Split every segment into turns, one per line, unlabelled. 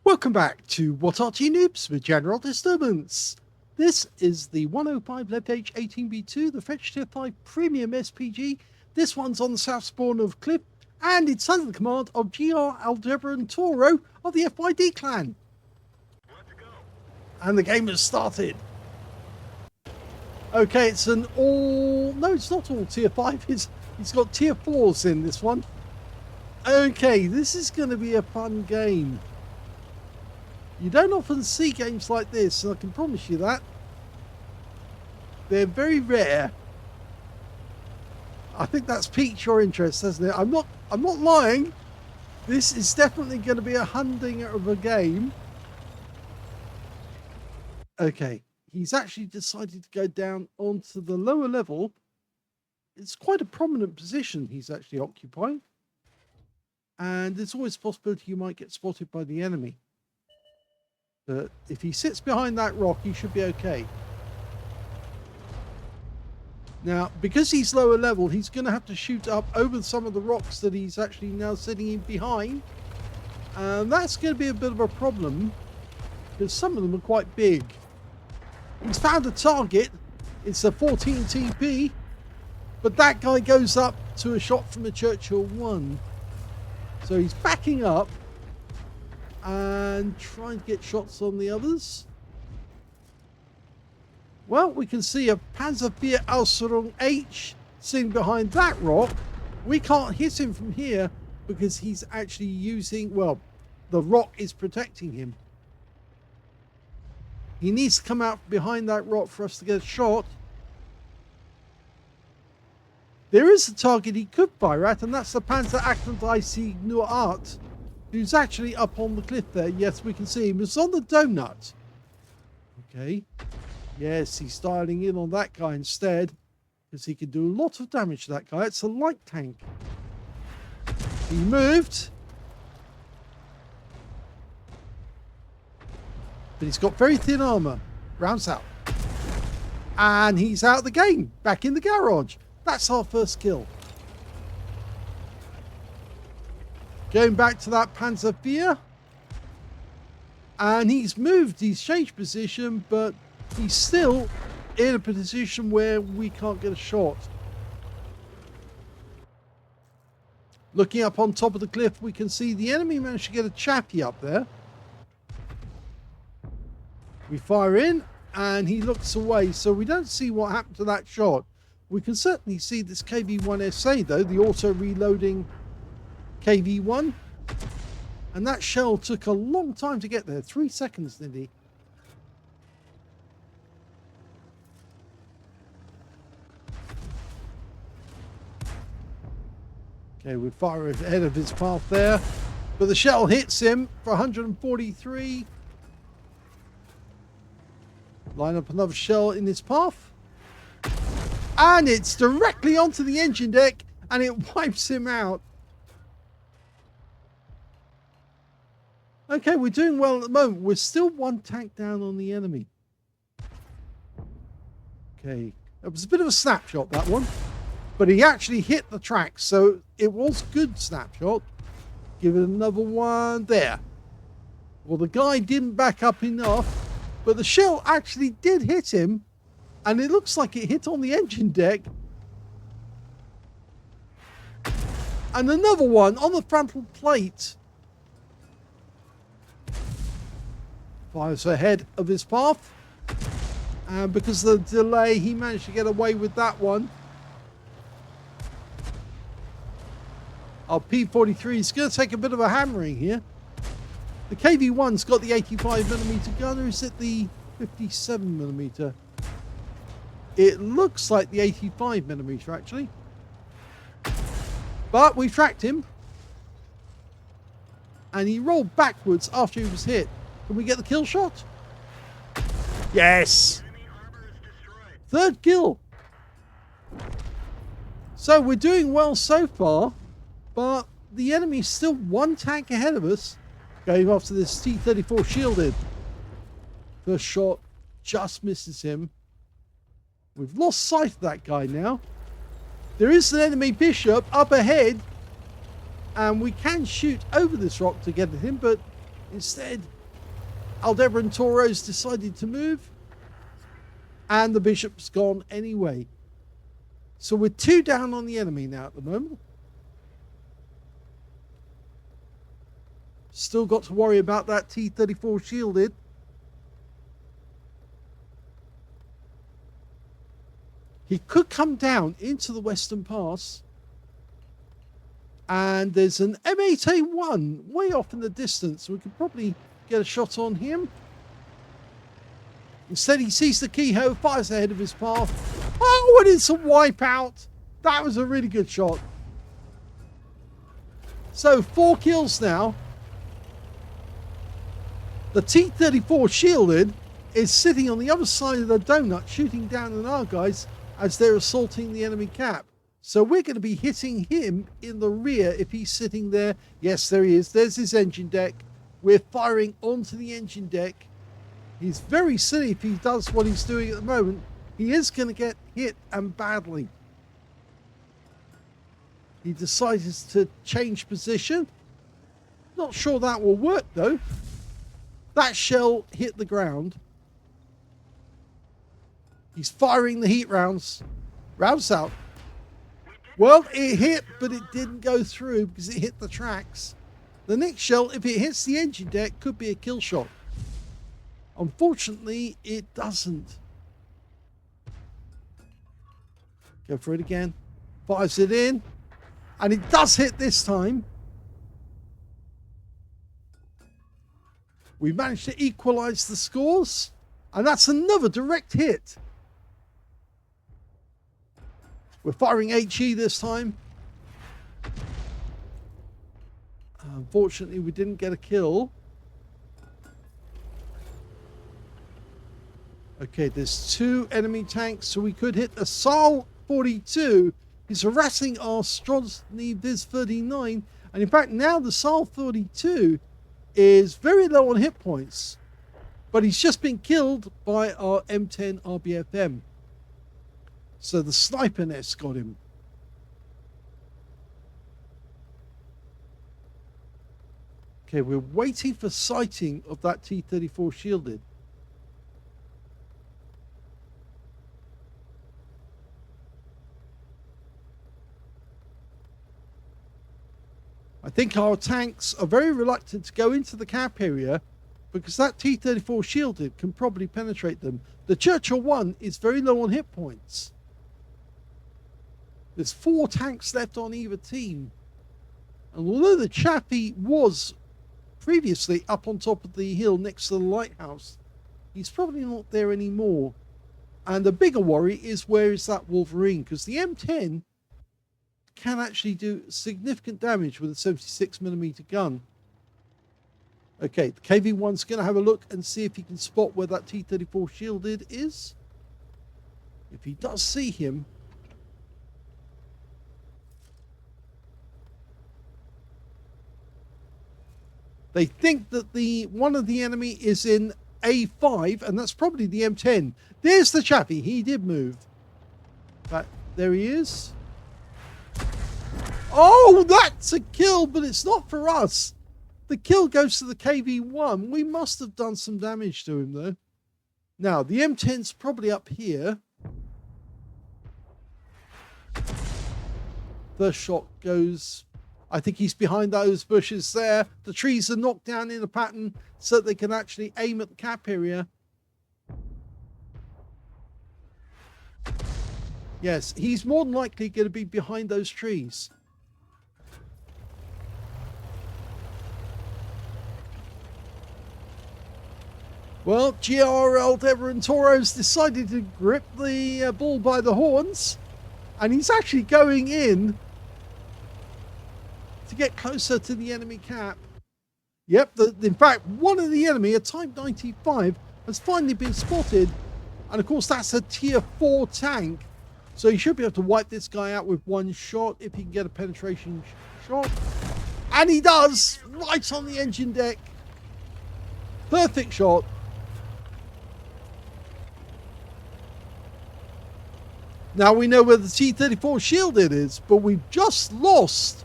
Welcome back to What Arty Noobs with General Disturbance. This is the 105 leFH18B2, the Fetch Tier 5 Premium SPG. This one's on the south spawn of Cliff, and it's under the command of graldebarantauro of the FYD clan.
Let's go.
And the game has started. Okay, it's an all... No, it's not all Tier 5. He's got Tier 4s in this one. Okay, this is going to be a fun game. You don't often see games like this, and I can promise you that. They're very rare. I think that's piqued your interest, hasn't it? I'm not lying. This is definitely going to be a humdinger of a game. Okay, he's actually decided to go down onto the lower level. It's quite a prominent position he's actually occupying. And there's always a possibility you might get spotted by the enemy. But if he sits behind that rock, he should be okay. Now, because he's lower level, he's going to have to shoot up over some of the rocks that he's actually now sitting in behind. And that's going to be a bit of a problem, because some of them are quite big. He's found a target. It's a 14 TP. But that guy goes up to a shot from a Churchill 1. So he's backing up and trying to get shots on the others. Well, we can see a Panzer IV Aslains H sitting behind that rock. We can't hit him from here because he's actually using, well, the rock is protecting him. He needs to come out behind that rock for us to get a shot. There is a target he could fire at, and that's the Panzer IC Art, who's actually up on the cliff there. Yes, we can see him. It's on the donut. Okay. Yes, he's dialing in on that guy instead, because he can do a lot of damage to that guy. It's a light tank. He moved. But he's got very thin armor. Rounds out. And he's out of the game. Back in the garage. That's our first kill. Going back to that Panzer IV. And he's moved. He's changed position, but he's still in a position where we can't get a shot. Looking up on top of the cliff, we can see the enemy managed to get a chappie up there. We fire in, and he looks away, so we don't see what happened to that shot. We can certainly see this KV-1SA, though, the auto-reloading KV-1. And that shell took a long time to get there. 3 seconds, nearly. Okay, we fire ahead of his path there. But the shell hits him for 143. Line up another shell in his path. And it's directly onto the engine deck, and it wipes him out. Okay, we're doing well at the moment. We're still one tank down on the enemy. Okay, it was a bit of a snapshot, that one. But he actually hit the track, so it was good snapshot. Give it another one there. Well, the guy didn't back up enough, but the shell actually did hit him. And it looks like it hit on the engine deck. And another one on the frontal plate. Fires ahead of his path. And because of the delay, he managed to get away with that one. Our P43 is going to take a bit of a hammering here. The KV-1's got the 85mm gun, who's at the 57mm. It looks like the 85mm actually. But we tracked him. And he rolled backwards after he was hit. Can we get the kill shot? Yes! Third kill. So we're doing well so far. But the enemy's still one tank ahead of us. Going after this T-34 shielded. First shot just misses him. We've lost sight of that guy now. There is an enemy bishop up ahead. And we can shoot over this rock to get at him, but instead Aldebarantauro's decided to move. And the bishop's gone anyway. So we're 2 down on the enemy now at the moment. Still got to worry about that T-34 shielded. He could come down into the Western Pass. And there's an M8A1 way off in the distance. We could probably get a shot on him. Instead, he sees the keyhole, fires ahead of his path. Oh, and it's a wipeout. That was a really good shot. So, 4 kills now. The T-34 shielded is sitting on the other side of the donut, shooting down on our guys as they're assaulting the enemy cap. So we're going to be hitting him in the rear if he's sitting there. Yes, there he is. There's his engine deck. We're firing onto the engine deck. He's very silly if he does what he's doing at the moment. He is going to get hit, and badly. He decides to change position. Not sure that will work though. That shell hit the ground. He's firing the heat rounds. Rounds out. Well, it hit, but it didn't go through because it hit the tracks. The next shell, if it hits the engine deck, could be a kill shot. Unfortunately, it doesn't. Go for it again. Fires it in. And it does hit this time. We managed to equalize the scores. And that's another direct hit. We're firing HE this time. Unfortunately, we didn't get a kill. Okay, there's 2 enemy tanks, so we could hit a SAL 42. He's harassing our Strozny Viz 39. And in fact, now the SAL 42 is very low on hit points. But he's just been killed by our M10 RBFM. So the sniper nest got him. Okay, we're waiting for sighting of that T-34 shielded. I think our tanks are very reluctant to go into the cap area because that T-34 shielded can probably penetrate them. The Churchill 1 is very low on hit points. There's 4 tanks left on either team. And although the Chaffee was previously up on top of the hill next to the lighthouse, he's probably not there anymore. And the bigger worry is, where is that Wolverine? Because the M10 can actually do significant damage with a 76mm gun. Okay, the KV-1's going to have a look and see if he can spot where that T-34 shielded is. If he does see him, they think that one of the enemy is in A5, and that's probably the M10. There's the Chaffee. He did move. But there he is. Oh, that's a kill, but it's not for us. The kill goes to the KV-1. We must have done some damage to him, though. Now, the M10's probably up here. First shot goes... I think he's behind those bushes there. The trees are knocked down in a pattern so that they can actually aim at the cap area. Yes, he's more than likely going to be behind those trees. Well, GRL Aldebarantauro's decided to grip the bull by the horns. And he's actually going in to get closer to the enemy cap. Yep, in fact, one of the enemy, a Type 95, has finally been spotted. And of course, that's a tier 4 tank. So you should be able to wipe this guy out with one shot if he can get a penetration shot. And he does! Right on the engine deck. Perfect shot. Now we know where the T-34 shielded is, but we've just lost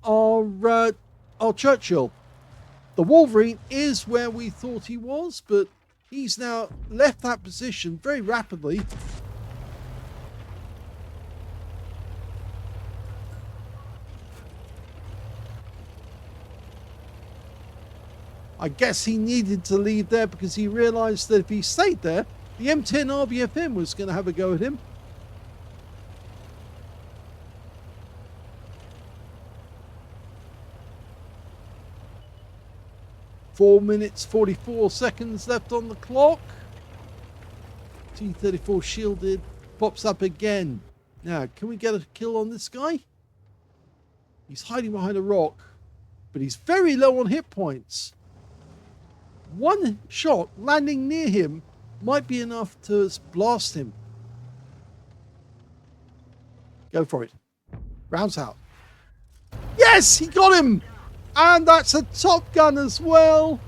our Churchill. The Wolverine is where we thought he was, but he's now left that position very rapidly. I guess he needed to leave there because he realized that if he stayed there, the M10 RBFM was going to have a go at him. Four minutes, 44 seconds left on the clock. T-34 shielded, pops up again. Now, can we get a kill on this guy? He's hiding behind a rock, but he's very low on hit points. One shot landing near him might be enough to blast him. Go for it. Rounds out. Yes, he got him! And that's a Top Gun as well.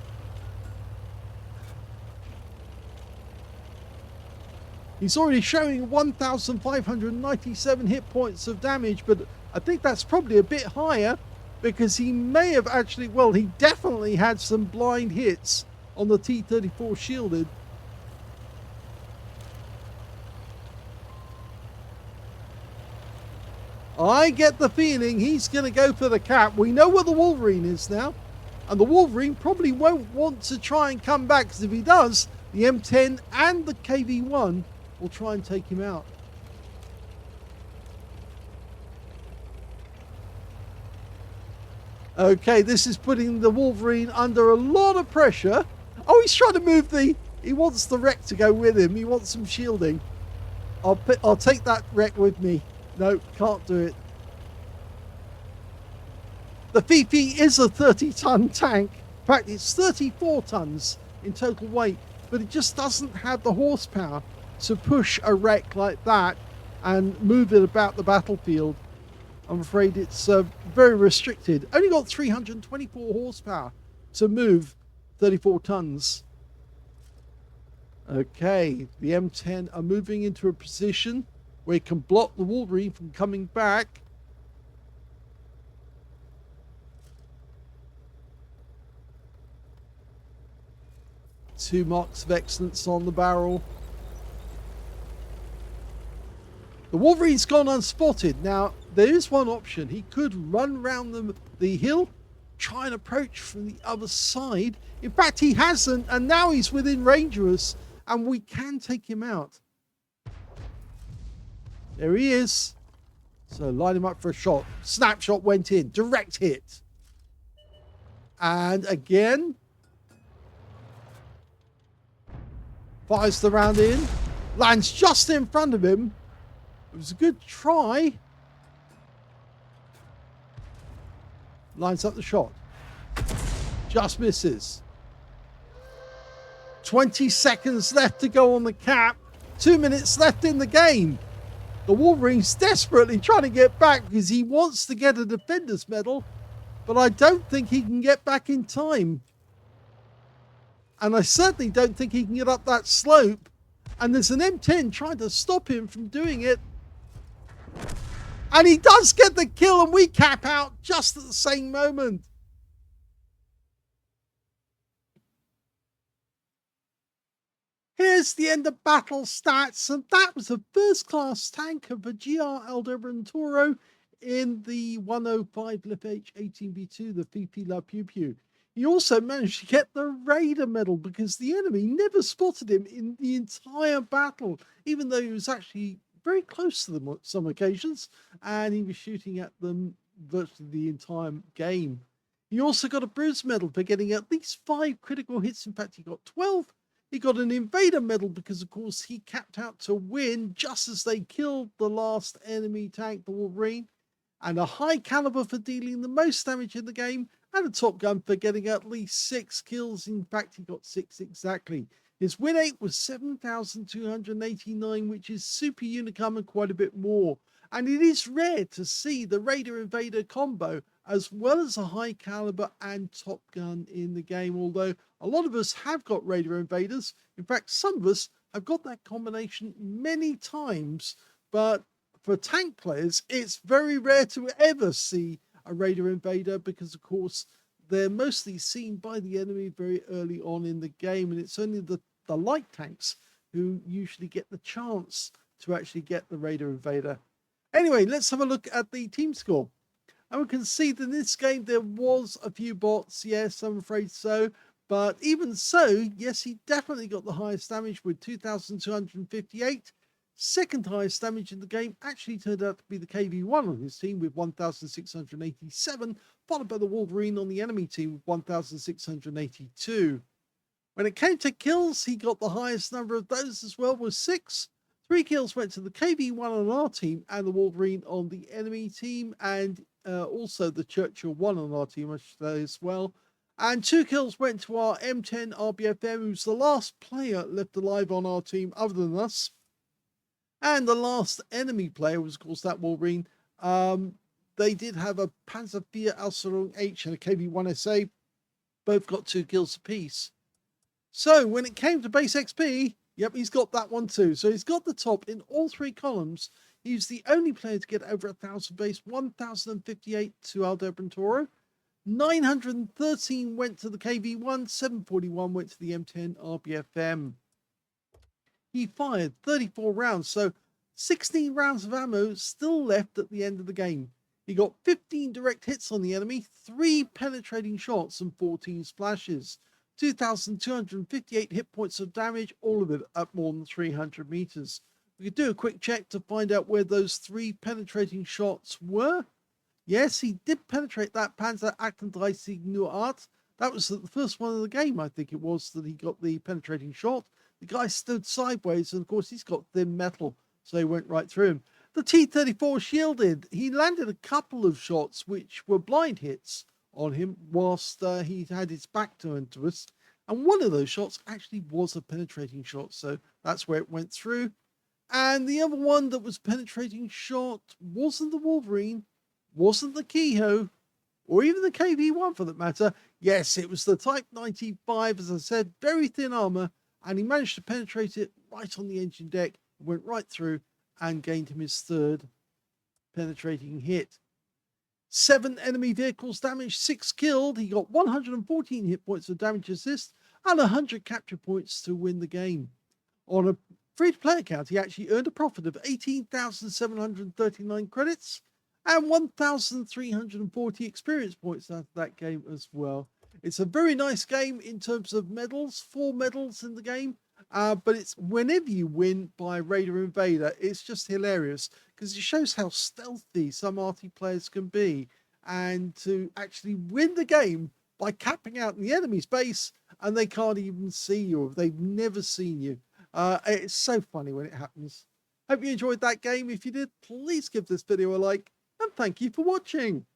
He's already showing 1,597 hit points of damage, but I think that's probably a bit higher because he may have actually, well, he definitely had some blind hits on the T-34 shielded. I get the feeling he's going to go for the cap. We know where the Wolverine is now. And the Wolverine probably won't want to try and come back, because if he does, the M10 and the KV-1 will try and take him out. Okay, this is putting the Wolverine under a lot of pressure. Oh, he's trying to move he wants the wreck to go with him. He wants some shielding. I'll take that wreck with me. No, can't do it. The VP is a 30-ton tank. In fact, it's 34 tons in total weight, but it just doesn't have the horsepower to push a wreck like that and move it about the battlefield. I'm afraid it's very restricted. Only got 324 horsepower to move 34 tons. Okay, the M10 are moving into a position where it can block the Wolverine from coming back. Two marks of excellence on the barrel. The Wolverine's gone unspotted. Now, there is one option. He could run round the hill, try and approach from the other side. In fact, he hasn't, and now he's within range of us, and we can take him out. There he is. So line him up for a shot. Snapshot went in. Direct hit. And again. Fires the round in. Lands just in front of him. It was a good try. Lines up the shot. Just misses. 20 seconds left to go on the cap. 2 minutes left in the game. The Wolverine's desperately trying to get back because he wants to get a Defender's Medal, but I don't think he can get back in time. And I certainly don't think he can get up that slope. And there's an M10 trying to stop him from doing it. And he does get the kill, and we cap out just at the same moment. Here's the end of battle stats, and that was a first-class tank of a GR Aldebarantauro in the 105 leFH18B2, the VP La Pew Pew. He also managed to get the Raider medal because the enemy never spotted him in the entire battle, even though he was actually very close to them on some occasions, and he was shooting at them virtually the entire game. He also got a Bruce medal for getting at least 5 critical hits. In fact, he got 12. He got an Invader medal because, of course, he capped out to win just as they killed the last enemy tank, the Wolverine, and a high caliber for dealing the most damage in the game, and a Top Gun for getting at least 6 kills. In fact, he got 6 exactly. His win rate was 7,289, which is super unicum and quite a bit more. And it is rare to see the Raider Invader combo as well as a high caliber and Top Gun in the game, although a lot of us have got Raider Invaders. In fact, some of us have got that combination many times, but for tank players, it's very rare to ever see a Raider Invader because, of course, they're mostly seen by the enemy very early on in the game, and it's only the light tanks who usually get the chance to actually get the Raider Invader. Anyway, let's have a look at the team score. And we can see that in this game there was a few bots, yes, I'm afraid so. But even so, yes, he definitely got the highest damage with 2,258. Second highest damage in the game actually turned out to be the KV-1 on his team with 1,687, followed by the Wolverine on the enemy team with 1,682. When it came to kills, he got the highest number of those as well, was 6. 3 kills went to the KV-1 on our team and the Wolverine on the enemy team, and also the Churchill 1 on our team, I should say, as well. And 2 kills went to our M10 RBFM, who's the last player left alive on our team other than us. And the last enemy player was, of course, that Wolverine. They did have a Panzer IV Aslains H and a KV-1 SA. Both got 2 kills apiece. So when it came to base XP, yep, he's got that one too. So he's got the top in all 3 columns. He's the only player to get over 1,000 base, 1,058 to graldebarantauro. 913 went to the KV-1, 741 went to the M10 RBFM. He fired 34 rounds, so 16 rounds of ammo still left at the end of the game. He got 15 direct hits on the enemy, 3 penetrating shots and 14 splashes. 2,258 hit points of damage, all of it at more than 300 meters. We could do a quick check to find out where those 3 penetrating shots were. Yes, he did penetrate that Panzer 38 Art. That was the first one of the game, I think it was, that he got the penetrating shot. The guy stood sideways, and of course he's got thin metal, so he went right through him. The T-34 shielded. He landed a couple of shots which were blind hits on him whilst he had his back turned to us. And one of those shots actually was a penetrating shot, so that's where it went through. And the other one that was penetrating shot wasn't the Wolverine, wasn't the Kehoe, or even the KV-1 for that matter. Yes, it was the Type 95, as I said, very thin armor, and he managed to penetrate it right on the engine deck, went right through and gained him his 3rd penetrating hit. 7 enemy vehicles damaged, 6 killed. He got 114 hit points of damage assist and 100 capture points to win the game. On a free-to-play account, he actually earned a profit of 18,739 credits and 1,340 experience points out of that game as well. It's a very nice game in terms of medals, 4 medals in the game, but it's whenever you win by Raider Invader, it's just hilarious because it shows how stealthy some Arty players can be, and to actually win the game by capping out in the enemy's base and they can't even see you, or they've never seen you. It's so funny when it happens. Hope you enjoyed that game. If you did, please give this video a like, and thank you for watching.